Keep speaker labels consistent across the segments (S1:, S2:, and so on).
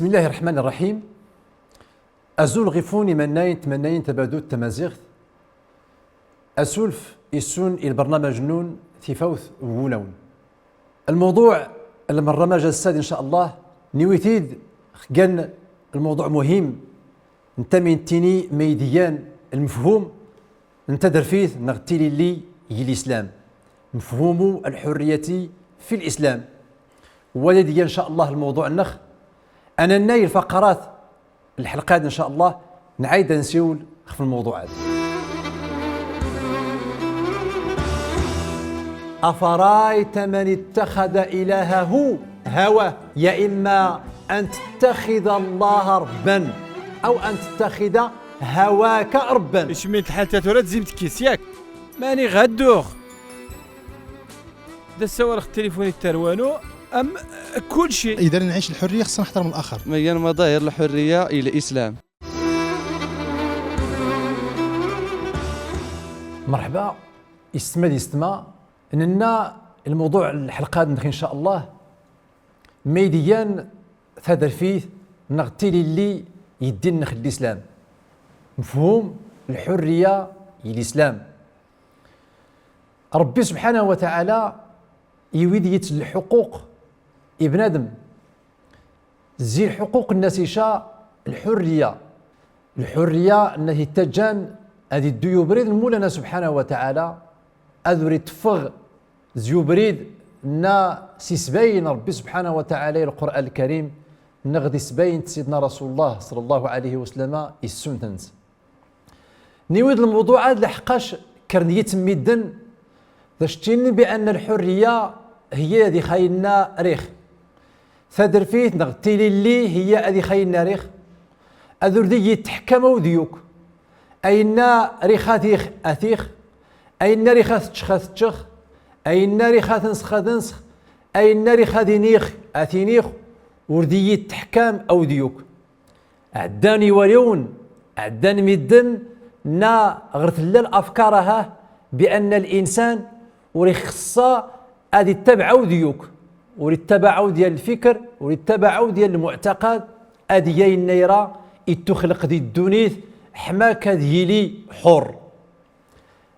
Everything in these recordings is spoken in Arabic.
S1: بسم الله الرحمن الرحيم. أزول غيفوني مناين تمناين تبادو التمازيغ أسولف يسون البرنامج نون تفوث وولون. الموضوع البرنامج السادس إن شاء الله نويتيد كان الموضوع مهم نتمي تيني ميديان المفهوم نتدر فيه نغتيلي لي هي الإسلام مفهوم الحرية في الإسلام. ولدي إن شاء الله الموضوع النخ أنا ناي الفقرات الحلقات إن شاء الله نعيد نسيول في الموضوعات. أفرايت من اتخذ إلهه هواه يا إما أن تتخذ الله ربا أو أن تتخذ هواك ربا.
S2: اش من الحالة تولد زيمت كيس ياك ماني غدوخ دا السوالف التليفوني التروانو أم كل شيء.
S3: إذا نعيش الحرية خصنا نحترم الآخر.
S4: ميان مظاهر الحرية إلى الإسلام.
S1: مرحبا يستمع إننا الموضوع الحلقة إن شاء الله ميديان ثادر فيه نغتيلي اللي يدين نخل الإسلام مفهوم الحرية الإسلام. ربي سبحانه وتعالى يويد الحقوق ابن آدم زي الحقوق الناسشة الحرية التي تجان هذه الديوبريد المولانا سبحانه وتعالى أذري تفغ زيوبريد نا سيسبين ربي سبحانه وتعالى القرآن الكريم نغدي سبين سيدنا رسول الله صلى الله عليه وسلم السنتنز نيويد الموضوعات لحقاش كرنية ميدن تشتين بأن الحرية هي هذه خايلنا ريخ ثادر فيه نغتيلي اللي هي هذه خايلنا ريخ أذر دي يتحكموا ديوك أين ريخاتيخ أثيخ أين ريخات تشخاث تشخ أين ريخات نسخ أين ريخات نيخ أثينيخ وردي يتحكم أو ديوك عداني وليون عدان ميدن نا غرثلل أفكارها بأن الإنسان وريخصا هذه التبعوا ديوك وريتبعوا ديال الفكر وريتبعوا ديال المعتقد هذه النيرة يتخلق دي الدونيث حماك هذه لي حر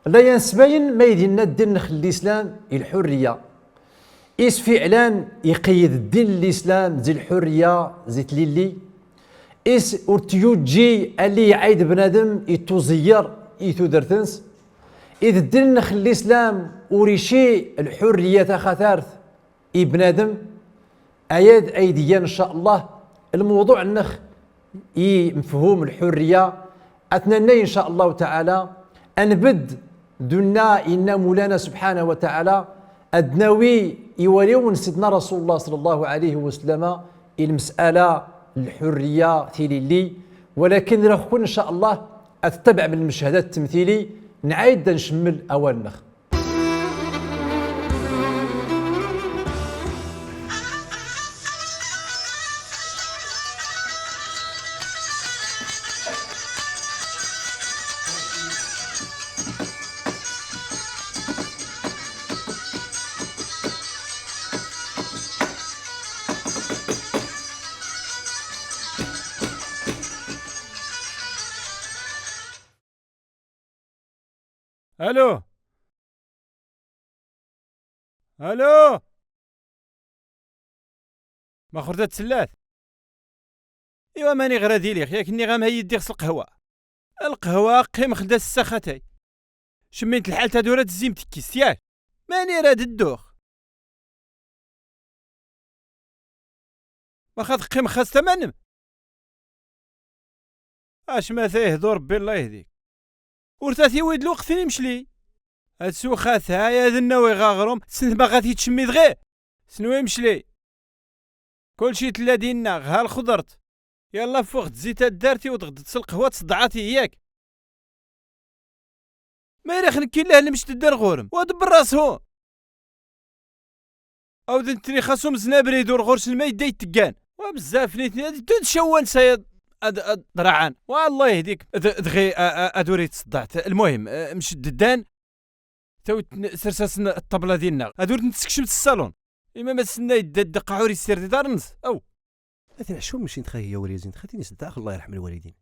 S1: لا ينسبين ما يدينا الدين نخل الإسلام الحرية إس فعلا يقيد الدين الإسلام زي الحرية زي ليلي إس ارتيوجي اللي يعيد بنادم يتوزير يتودرتنس إذ الدين نخل الإسلام وريشي الحرية خثارث ابن آدم أياد أيديان إن شاء الله الموضوع النخ مفهوم الحرية أتنني إن شاء الله تعالى أنبد دنا إن مولانا سبحانه وتعالى أدنوي يوليون سيدنا رسول الله صلى الله عليه وسلم المسألة الحرية ثيلي ولكن راح إن شاء الله أتتبع من المشهدات التمثيلي نعيد نشمل أول نخ.
S2: الو الو ما خرجت تسلات ايوا ماني غرادي ليك ياك اني غامهيد ديك القهوه قيم خدا السختاي شميت الحال تدورة الزيم تكيس ياك ماني راد الدوخ ما خاط قيم خاص تمنم اش ما فيه دور ربي الله يهديك ورثاثي ويد الوقت ثاني مشلي هاد سوخات هاي هاد النوي غاغرم سنت ما غادي تشمي دغيا سنوي مشلي كلشي تلا دينا ها الخضرت يلا فوق زيت دارتي وتغدت القهوه تصدعاتي ياك ما يرخ نكين له مش تدار غورم ودبر راسو او دنتري خاصهم زنابري يدور غورس الماء يدي تكان وبزاف نيتني تشوان سيد درعان والله يهديك دغي ادوري تصدعت المهم مش ددان تو سرساس الطبله ديالنا ادور نتسكشم الصالون اما ما سنا يدد قعوري سير دارنس او
S5: مثلا شو مشي نتخيل يا والدين خليني صدق الله يرحم الوالدين.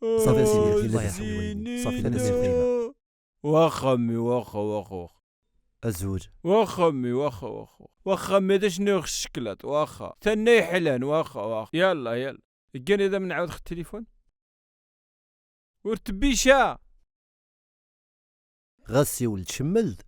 S2: صافي
S5: سيدي، الله يرحم الوالدين. صافي، لا تسير.
S2: واخا امي واخا
S5: الزوج
S2: واخا امي واخا امي هذا شنو الشكلاط واخا تني حلان واخا يلا كان هذا من نعاود خد التليفون ورتبيشا.
S5: غاسي ولد شملد.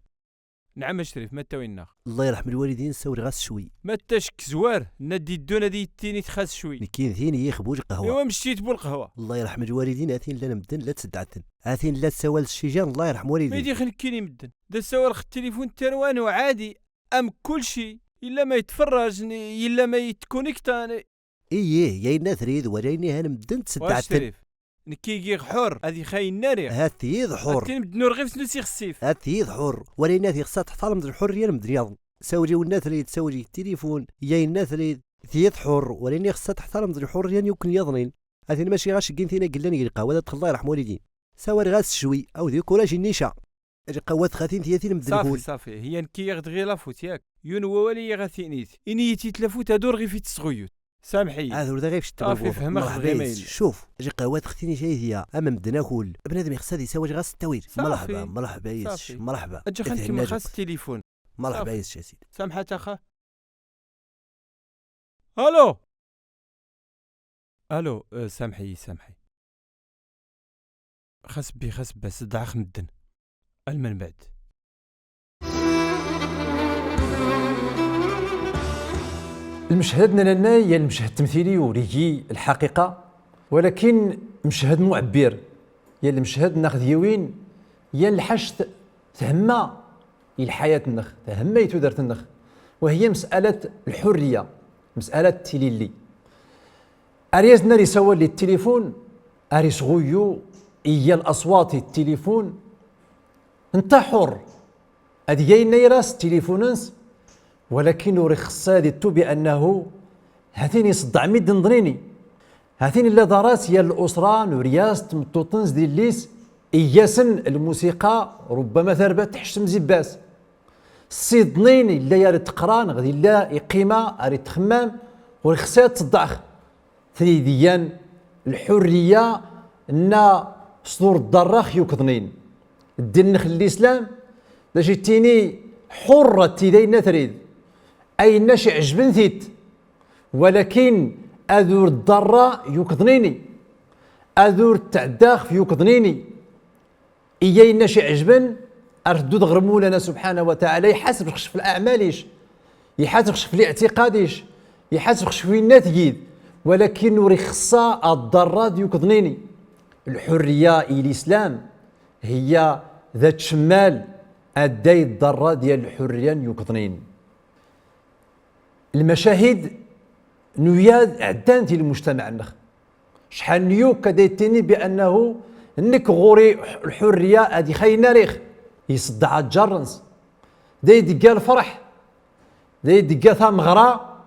S2: نعم شريف متى وين
S5: الله يرحم الوالدين سوري غاس شوي.
S2: متى شك زوار نادي الدون هذه تيني تخاس شوي.
S5: كاين ثيني يخبوج قهوه.
S2: ايوا مشيت بالقهوه.
S5: الله يرحم الوالدين اثين لا نمدن لا تسدعتن اثين لا تسوال الشجان. الله يرحم
S2: ما
S5: والدين.
S2: يدي خلكيني مدن دا سوار خد التليفون تروان وعادي ام كل شيء الا ما يتفرج الا ما يتكونيكتا.
S5: ايه يا نثريد وريني هنمدن تسدعتن.
S2: شريف نكيكي حر هذه خاين ناري
S5: هاتيض حر.
S2: تين بدنا رغيف سنسي خسيف.
S5: هاتيض حر ورينا في خصها تحترم الحريه المدرياض. سوجي والنثريد سوجي التليفون يا النثريد ثيث حر وريني خصها تحترم الحريه يمكن يظنين. هاتين ماشي غاش كين ثينا قلنا يلقى ولا الله يرحم والدين. سوار غاس شوي او ذيك ولا شي نيشا اجي قوات خاتين ثياتين مدلكول.
S2: صافي هي نكي ياخد غير لافوت ياك يون وولي غاثينيت انيتي تلافوت هادور غير في تسغيوت سامحي.
S5: هذا غير في
S2: صافي فهمك غير ما
S5: شوف اجي قوات ختيني شي هي اما مدنا كل بنادم يخصها يسوي غاس التوير. مرحبا ياس مرحبا.
S2: اجي خليك ما خاص التليفون.
S5: مرحبا ياس يا سيدي.
S2: سامحة اخا. الو سامحي خاص بس دعخ مدن المن بعد.
S1: المشهد لنا هي المشهد التمثيلي وريجي الحقيقه، ولكن مشهد معبر هي المشهد ناخذيوين هي الحشد تهمه الحياه النخ تهمه يتودرت النخ، وهي مساله الحريه مساله تيليلي. اريزنا اللي سوى لي التليفون اريس غيو هي الاصوات التليفون انت حر هذه جاي نيراس تليفوننس، ولكن رخصادتو بانه هاتين يصدع ميد نظريني هاتين اللي دارات هي الاسره نورياس تمطوطنز ديال ليس اياسن الموسيقى ربما ثربت تحشم زباس السيدنين الا يا تقران غادي لا يقيمه اري تخمام ورخصات تصدعخ ثريديان الحريه ان صدور الضراخ يكضنين الدين نخل الاسلام لا جيتيني حره تيدينا تريد اي ناش عجبن ثيت، ولكن اذور الضراء يكضنيني اذور التعداخ يكضنيني ايا ناش عجبن اردود غرمولنا سبحانه وتعالى يحاسب خش في الاعماليش يحاسب خش في الاعتقاديش يحاسب خش في الناتجيد، ولكن رخصة الضراد يكضنيني. الحريه الاسلام هي ذات شمال الداي الضراد ديال الحريه يكضنين. المشاهد نياد عدان في المجتمع النخ شحال نيو كديتيني بانه انك غوري الحريه هذه خاينه ريخ يصدع الجرنس دا يدقى الفرح دا يدقى ثمغرا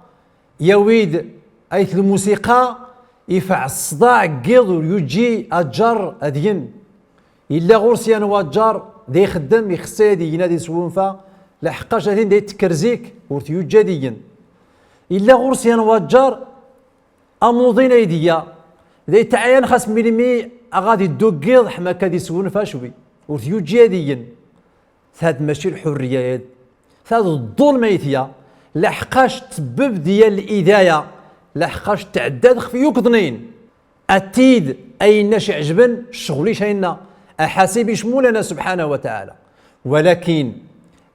S1: يا ويد ايت الموسيقى يفع الصداع قيض ويجي الجر ادين الا غورسيان واجار دا يخدم يخصي هادي ينادي سونفا لحقاش هادين دا يتكرزيك ورتيوجاديا الا غورسيان واجار اموضين ايديا دا يتعين خاص ميلمي غادي دوكيض حما كادي سونفا شوي ورتيوجاديا ثاد ماشي الحريه ثاد الظلم ايتيا لحقاش تسبب ديال الاذايه لحقاش تعداد خفي يكضنين اتيد اي ناش عجبن الشغل شاينا احاسب شمولنا سبحانه وتعالى، ولكن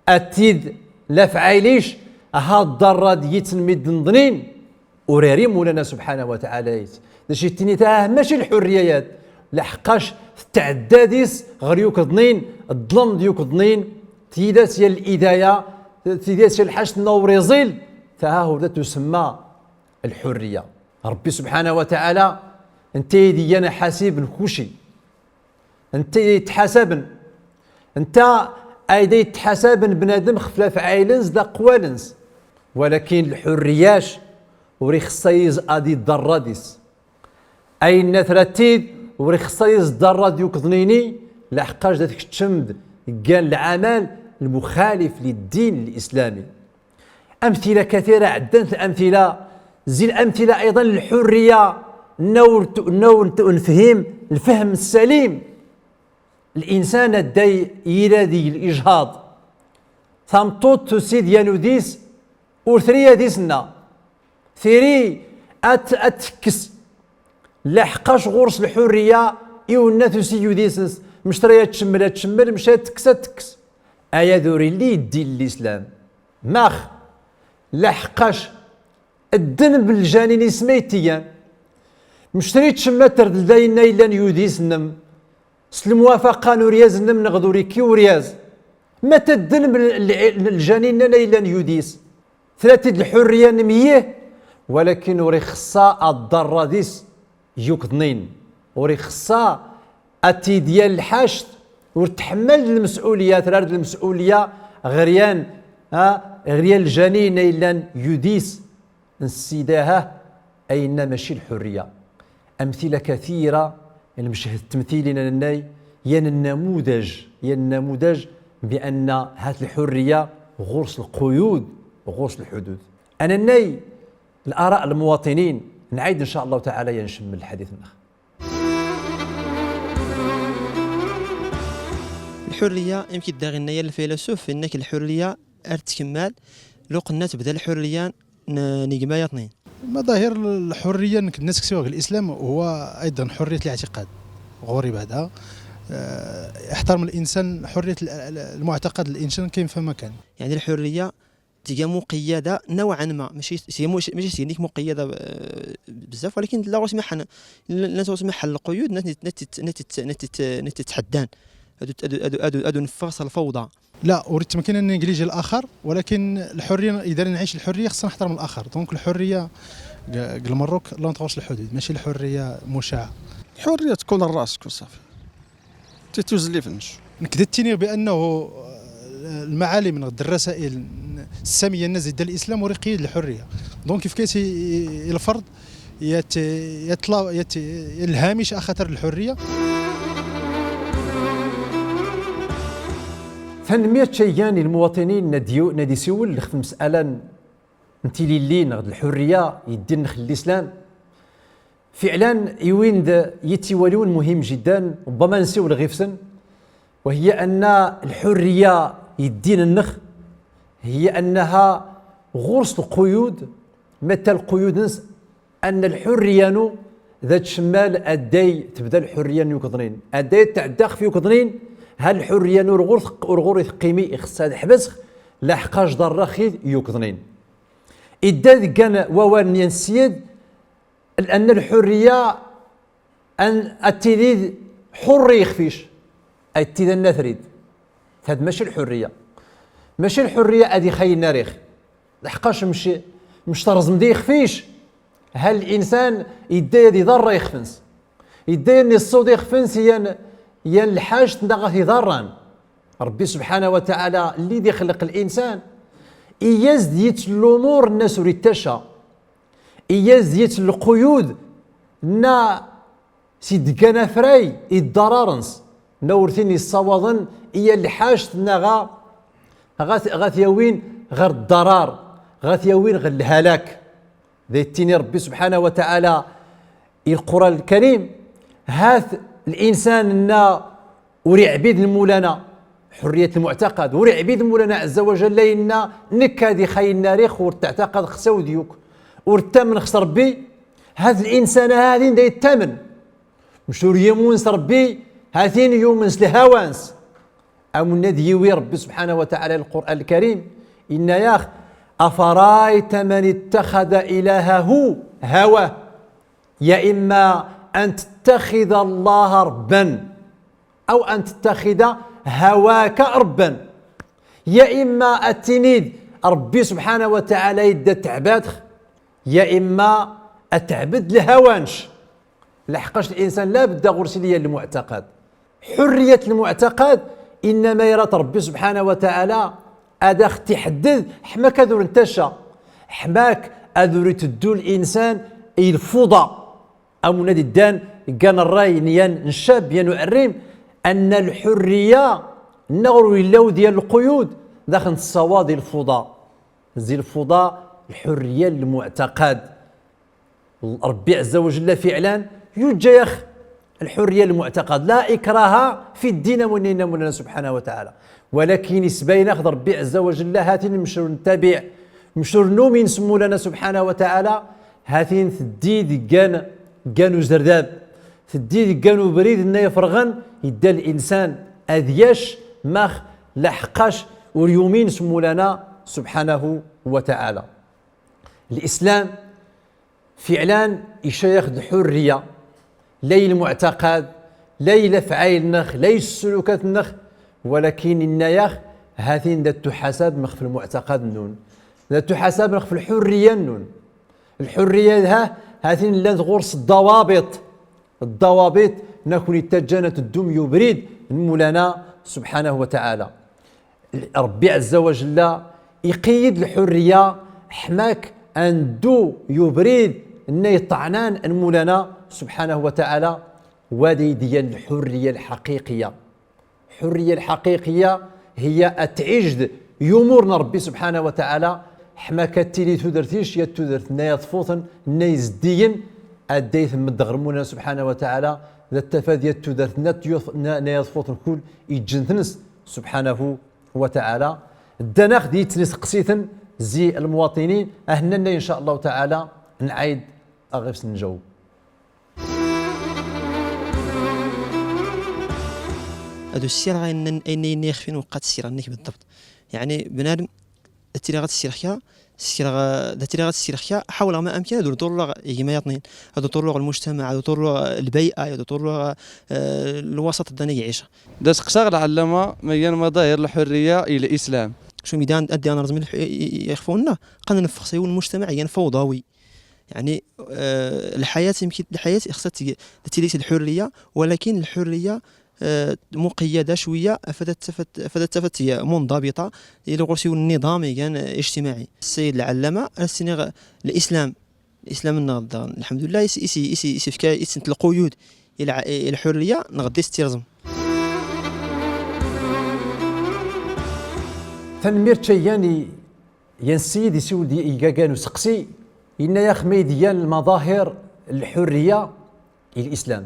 S1: اتيد لا فعايليش ها الضره ديت نمد نظنين وريري مولانا سبحانه وتعالى داش يتني تاه ماشي الحريات لحقاش التعداديس غير يكضنين الظلم ديال يكضنين تيدات ديال الاذايه تيدات ديال الحشد نوريزيل فها هو تسمى الحريه. ربي سبحانه وتعالى انت يدي انا حاسب الكوشي انت يتحاسبن انت ايدي يتحاسبن بنادم خفلا فعايلنز دا قوالنز، ولكن الحرياش وريخصايز ادي الضراديس اي نثرتيد وريخصايز الضراد يكضنيني لحقاش داك التشمد قال العمل المخالف للدين الاسلامي. امثله كثيره عدت الامثله زي الأمثلة أيضا الحرية نفهم الفهم السليم. الإنسان الدي يرادي الإجهاض ثمطوط تسيد يانوديس وثريا ديسنا ثري أتكس لحقاش غرس الحرية إيونا تسيو ديسنس مشترية تشمل مشات تكس أيا ذوري اللي يدي الإسلام ماخ لحقاش الذنب الجانين سميتيان مشتري تشمتر داينا إلا يوديس نم الموافقة نورياز نم نغدوري كي ورياز متى الذنب الجانين إلا يوديس ثلاثة الحرية نميه ولكن ورخصا الضرة ديس يوكضنين ورخصا أتي ديال الحشد وتحمل المسؤولية تراد المسؤولية غريان غريان الجانين إلا يوديس نسيداها أين ماشي الحرية. أمثلة كثيرة المشهد التمثيلي لنا ين النموذج بأن هذه الحرية غرس القيود وغرس الحدود. أنا ناي الآراء المواطنين نعيد إن شاء الله تعالى ينشم الحديث الأخ.
S6: الحرية يمكن داغي النيا الفيلسوف انك الحرية ارتكمال لو قلنا تبدا الحرية نجمايا اثنين.
S3: مظاهر الحريه انك الناس كسوها الاسلام هو ايضا حريه الاعتقاد غوري بعدها احترم الانسان حريه المعتقد الانسان كاين فما كان.
S6: يعني الحريه تجي مقيده نوعا ما ماشي سينيك مقيده بزاف ولكن لا تسمح لا تسمح القيود نتتحدان ادو نفرس الفوضى.
S3: لا اريد تمكين ان نجليج الاخر ولكن الحريه اذا نعيش الحريه خصنا نحترم الاخر. دونك الحريه قبل مروك لا نطغوش الحدود ماشي الحريه مشاعه.
S4: الحريه تكون راسك وصافي تتوزليفنش.
S3: نكدتني بانه المعالم من الرسائل الساميه الناس ديال الاسلام ورقيه الحريه. دونك كيف كاين الفرد يطلع الهامش اخطر الحريه.
S1: تنمية شيئان المواطنين نادي سيول في المسألة نتيلي اللي نغد الحرية يدين نخل الإسلام فعلا يوين يتوالون مهم جدا ربما نسيو الغفسن وهي أن الحرية يدين النخ هي أنها غرس القيود. متى القيود نس أن الحرية ذات شمال الداي تبدا الحرية يوكضنين الداي تعداخ في يوكضنين هل الحرية نور غور قيمي إخصاد حبسخ لحقاش ضرخي يوكضنين إذا كان ووان ينسيد أن الحرية أن التليد حر يخفيش التليد النثريد هذا ماشي الحرية أدي خي الناريخ لحقاش مش ترزم دي يخفيش. هل الإنسان يدي ضر يخفنس يدي الصوت يخفنس ين الحاج تندغث ضرا. ربي سبحانه وتعالى اللي دي خلق الانسان اياز ديت الامور الناس ريتشا اياز ديت القيود نا سيد كان فري الضرارنس نورثيني الصواظن ايا الحاج تنغا غاث يوين غير الضرار غاث يوين غير الهلاك. ذي ربي سبحانه وتعالى القرآن الكريم هاث الانسان ان وري عبيد المولانا حريه المعتقد وري عبيد المولانا عز وجل لينا نكادي خاي الناريخ ورتعتقد خساو ديوك ورتامن خس ربي هذا الانسان هذين دا يتامن مش يمونس ربي هاتين يومنس الهوانس ام نديوي ربي سبحانه وتعالى القران الكريم ان ياخ افرايت من اتخذ الهه هواه يا اما أن تتخذ الله ربا أو أن تتخذ هواك ربا. يا إما التنيد ربي سبحانه وتعالى يدى تعباد يا إما أتعبد الهوانش. لحقاش الإنسان لا بد غرسلية المعتقد. حرية المعتقد إنما يرى ربي سبحانه وتعالى أدخ تحدد حماك أذور انتشى حماك أذور تدو الإنسان الفضاء أو نادي الدان كان الراي نيان نشاب ينعرم أن الحرية نغرو اللو ديال القيود داخل الصواد الفضاء زي الفضاء الحرية المعتقد ربي عز وجل فعلا يجيخ الحرية المعتقد، لا إكراه في الدين من مولانا سبحانه وتعالى، ولكن يسبين أخذ ربي عز وجل هاتين مشور نتابع مشور نومين سمو لنا سبحانه وتعالى هاتين ثديد كانوا زرداب ثديد كانوا بريد إنه يفرغن يدى الإنسان أذياش ماخ لحقاش واليومين سمو لنا سبحانه وتعالى. الإسلام فعلا يشيخ الحرية، لا المعتقد لا الافعال النخ لا السلوكات النخ، ولكن النياخ هاتين ذات تحاسب مخ في المعتقد النون، ذات تحاسب مخ في الحرية النون. الحرية هاتين لا تغرس الضوابط نكون اتجانت الدم يبرد مولانا سبحانه وتعالى. ربي عز وجل يقيد الحرية حماك أن دو يبرد أن يطعنان مولانا سبحانه وتعالى. وهذه ديال الحرية الحقيقية. الحرية الحقيقية هي أتعجد يمورنا ربي سبحانه وتعالى حماك التيلي تدرتيش يا تدرت نايا طفوطن نايا زديا أديت مدغر مولانا سبحانه وتعالى ذا التفادي يا تدرت نايا طفوطن كل يجنثنس سبحانه وتعالى. الدناخ دي تنس قسيثن زي المواطنين أهننا إن شاء الله تعالى نعيد أغفس نجاوب.
S6: هادو السير أين يخفين وقات السير عنك بالضبط. يعني بنادم التيريغات السيرخيا التيريغات السيرخيا حاول ما أمكن هادو طرق إجماعيين، هادو طرق المجتمع، هادو طرق البيئة، هادو طرق الوسط الدنيا يعيشها.
S7: داس قصاغ العلامة ميان مظاهر الحرية إلى الإسلام.
S6: شو ميدان أدي أنا رزمي يخفونا قلنا نفخسيون المجتمع يعني فوضوي. يعني الحياة يمكن الحياة خصها تليس الحرية، ولكن الحرية مقيدة شوية فدت هي منضبطة إلى غرسي النظام يعني اجتماعي. السيد العلامة الإسلام النهضة الحمد لله يسفك القيود إلى الحرية نغدي استرزم.
S1: تنمير شياني ينسيد يسود يقاقان وسقسي إن يا خميديان المظاهر الحرية الإسلام،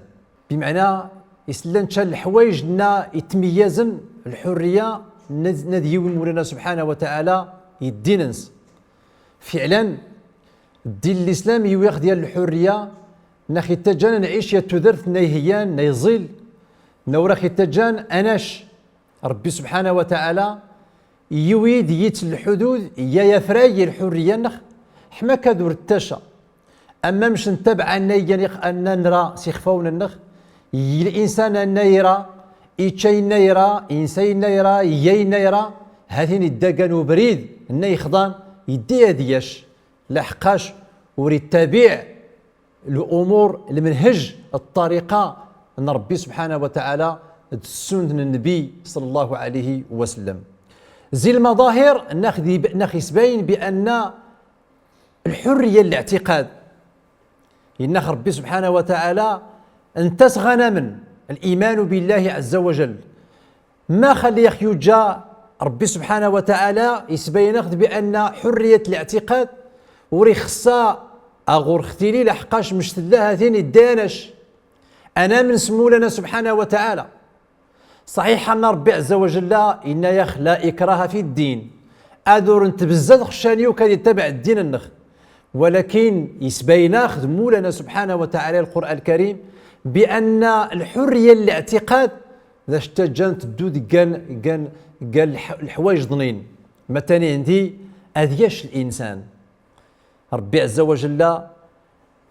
S1: بمعنى إسلام تشال الحوايج نا يتميزن الحرية نديون مولانا سبحانه وتعالى يديننس. فعلا الدين الإسلامي ياخذ ديال الحرية ناخي تجان نعيش يا تذرث نيهيان نيزيل نوراخي تجان أناش ربي سبحانه وتعالى يويد يت الحدود يا يفراي الحرية نخ حما كادور التاشا. أما مش نتبع أن نرى سيخفون النخ الإنسان النيرة إيتشي النيرة إنسان النيرة يي النيرة هذين الدقان وبريد النيخضان يدي دياش لحقاش وريد تابع الأمور المنهج الطريقة أن ربي سبحانه وتعالى السنة النبي صلى الله عليه وسلم. زي المظاهر ناخذ سباين بأن الحرية الاعتقاد إن ربي سبحانه وتعالى انتسغنا من الإيمان بالله عز وجل ما خلي يخيوجا ربي سبحانه وتعالى يسبين أخذ بأن حرية الاعتقاد ورخصة أغور اختيلي لحقاش مش الله هذين الدانش أنا من سمولنا سبحانه وتعالى. صحيح أن ربي عز وجل إن لا إكراه في الدين أدور انت بزاد خشاني وكان يتبع الدين النخ، ولكن يسبين أخذ مولنا سبحانه وتعالى القرآن الكريم بأن الحرية الاعتقاد ذا اشتجنت الدود قال الحوايج ضنين مثلا عندي أذياش الإنسان ربي عز وجل ذا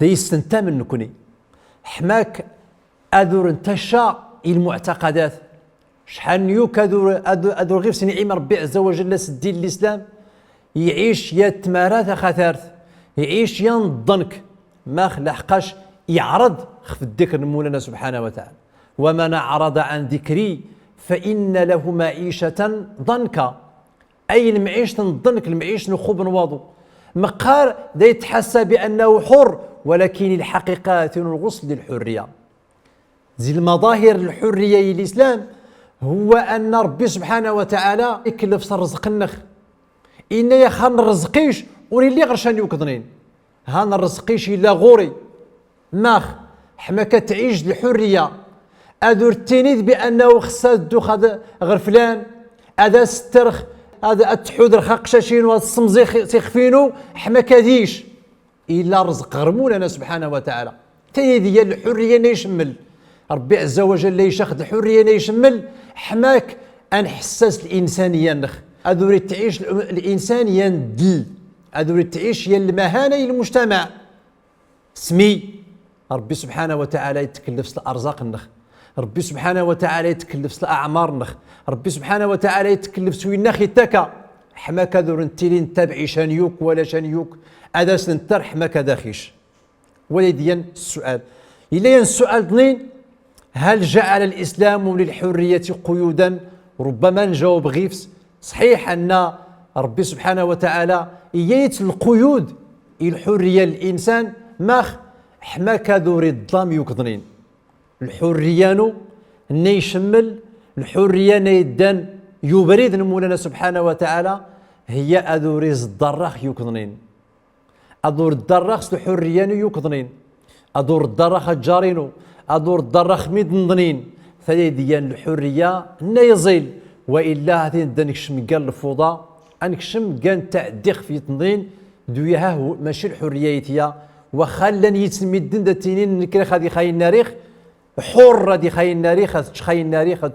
S1: يستنتى من نكوني حماك أذور انتشى المعتقدات شحال نيوك أذور غير سنعيم ربي عز وجل سدي الإسلام يعيش يتمارث خثارث يعيش ينضنك ما لحقاش يعرض خف الذكر مولانا سبحانه وتعالى ومن أعرض عن ذكري فإن له معيشة ضنكا، أي المعيشة ضنك المعيشة نخوب نواضو مقار دا يتحسى بأنه حر، ولكن الحقيقة الغصن للحرية. زي المظاهر الحرية الإسلام هو أن ربي سبحانه وتعالى يكلف رزق النخ إن يخان رزقيش ولي غرشان يوكضنين ها نرزقيش إلا غوري ماخ حما كتعيش الحرية أدور التينيد بأنه خصها دوخ هذا غير فلان هذا سترخ هذا التحود رخا قشاشين وهذا الصمزي تيخفينو حما كاديش إلا رزق غرمونا سبحانه وتعالى تاهي ديال الحرية نيشمل ربي عز وجل يشاخد الحرية نيشمل حماك أن حساس الإنسانية نخ أدوري تعيش الإنسانية ندل أدوري تعيش هي المهانة المجتمع سمي ربي سبحانه وتعالى يتكلف الأرزاق النخ ربي سبحانه وتعالى يتكلف الأعمار نخ ربي سبحانه وتعالى يتكلف سوي النخ يتكا حماك دور انتي نتابعي شانيوك ولا شانيوك هذا سنتر حماك داخيش وليديا السؤال إليا السؤال اثنين هل جعل الإسلام للحرية قيودا ربما نجاوب غيفس صحيح أن ربي سبحانه وتعالى إيات القيود الحرية للإنسان ماخ حماك دوري الظلام يكظنين الحرية نيشمل الحرية نيدان يبرد مولانا سبحانه وتعالى هي أدوريز الضراخ يكظنين أدور الدراخ الحرية يكظنين أدور الدراخ الجارينو أدور الدراخ ميدنظنين ثلاثيان الحرية نيزيل وإلا هذه دنكشم قال الفوضى أنكشم كان تعديخ في تنظين دويها ماشي الحرية يتيا وخلن يتسمي الدين دتينين نكري خادي خاي الناريخ حر دي خاي الناريخ خاي الناريخ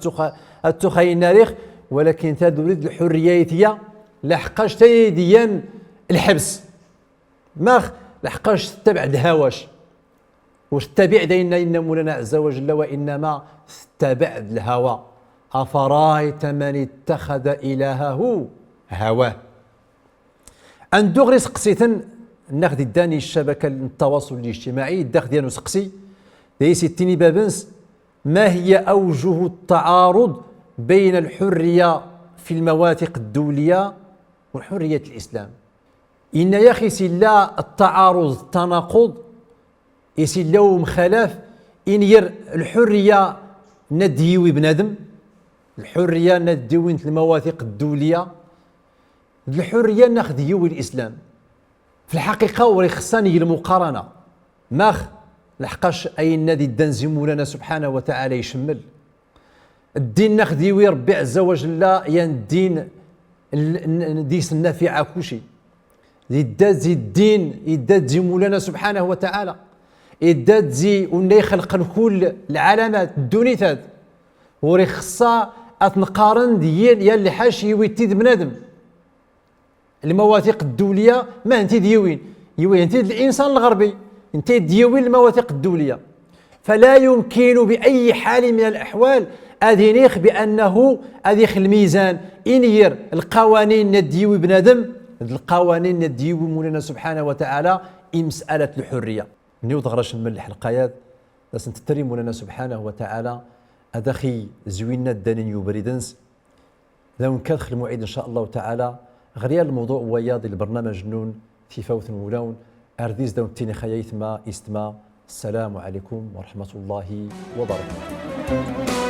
S1: خاي الناريخ ولكن تدريد الحرية يتيا لحقاش تيديان الحبس ما لحقاش تتبع الهواش واش تتبع دينا إن مولانا عز وجل وإنما تتبع الهوى أفرايت من اتخذ إلهه هواه أن دغري سقسيتن ناخذ الداني الشبكة التواصل الاجتماعي الداخل ديالو سقسي ليس التيني بابنس ما هي أوجه التعارض بين الحرية في المواثيق الدولية وحرية الإسلام إن يا أخي سلا التعارض التناقض يسلاو مخالف إن ير الحرية نديوي بنادم الحرية نديوي المواثيق الدولية الحرية ناخذ يوي الإسلام في الحقيقة وري خصاني المقارنة ماخ لحقاش أي نادي الدنزي مولانا سبحانه وتعالى يشمل الدين ناخذ يوي ربي عز وجل يا الدين ديس النافعة كوشي يداد زي الدين يداد زي مولانا سبحانه وتعالى يداد زي وني خلق كل العلامات الدونيتات وري خصا أتنقارن ديال يا اللي حاش يويتيد بنادم المواثيق الدولية ما انت ديوين يوين انت الإنسان الغربي انت ديوين المواثيق الدولية فلا يمكن بأي حال من الأحوال أدينيخ بأنه أديخ الميزان إنير القوانين نديوي بنادم القوانين نديوي مولانا سبحانه وتعالى مسألة الحرية نيو ضغرش من الحلقات بس نتتري مولانا سبحانه وتعالى أدخي زوينا الدانين يبردنس لو كادخل الموعد إن شاء الله تعالى غير الموضوع وياض البرنامج نون في فوت ولون أرديز دون تيني خيايث ما استما السلام عليكم ورحمة الله وبركاته.